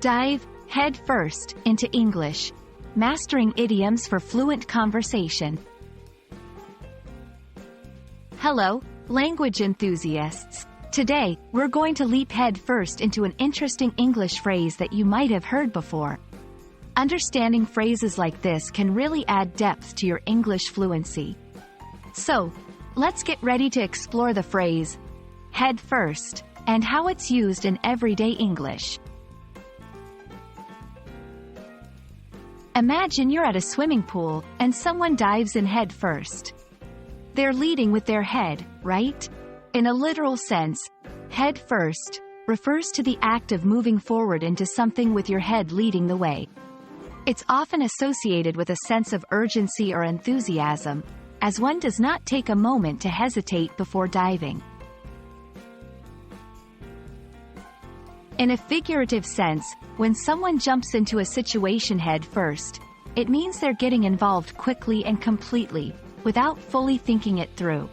Dive head first into English. Mastering idioms for fluent conversation. Hello, language enthusiasts. Today, we're going to leap head first into an interesting English phrase that you might have heard before. Understanding phrases like this can really add depth to your English fluency. So, let's get ready to explore the phrase, head first, and how it's used in everyday English. Imagine you're at a swimming pool, and someone dives in head first. They're leading with their head, right? In a literal sense, head first refers to the act of moving forward into something with your head leading the way. It's often associated with a sense of urgency or enthusiasm, as one does not take a moment to hesitate before diving. In a figurative sense, when someone jumps into a situation head first, it means they're getting involved quickly and completely, without fully thinking it through.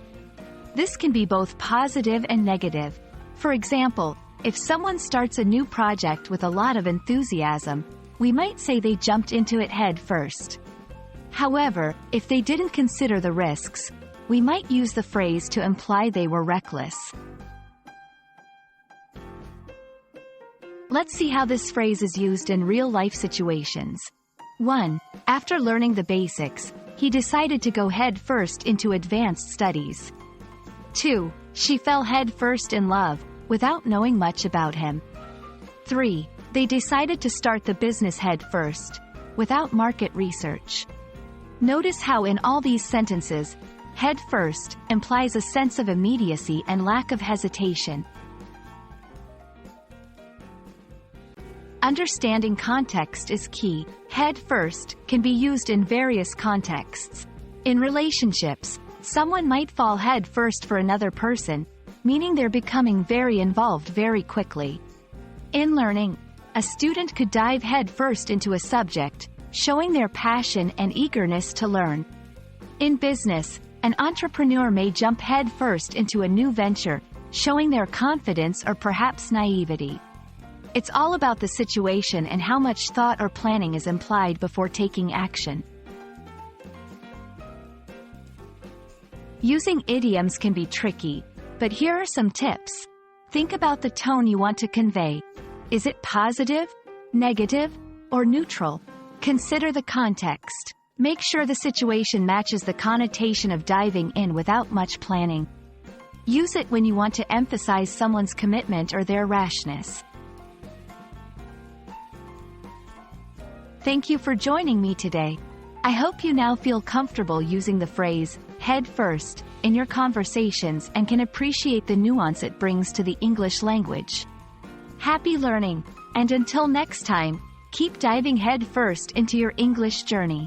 This can be both positive and negative. For example, if someone starts a new project with a lot of enthusiasm, we might say they jumped into it head first. However, if they didn't consider the risks, we might use the phrase to imply they were reckless. Let's see how this phrase is used in real-life situations. 1. After learning the basics, he decided to go head first into advanced studies. 2. She fell head first in love, without knowing much about him. 3. They decided to start the business head first, without market research. Notice how in all these sentences, head first implies a sense of immediacy and lack of hesitation. Understanding context is key. Head first can be used in various contexts. In relationships, someone might fall head first for another person, meaning they're becoming very involved very quickly. In learning, a student could dive head first into a subject, showing their passion and eagerness to learn. In business, an entrepreneur may jump head first into a new venture, showing their confidence or perhaps naivety. It's all about the situation and how much thought or planning is implied before taking action. Using idioms can be tricky, but here are some tips. Think about the tone you want to convey. Is it positive, negative, or neutral? Consider the context. Make sure the situation matches the connotation of diving in without much planning. Use it when you want to emphasize someone's commitment or their rashness. Thank you for joining me today. I hope you now feel comfortable using the phrase, head first, in your conversations and can appreciate the nuance it brings to the English language. Happy learning, and until next time, keep diving head first into your English journey.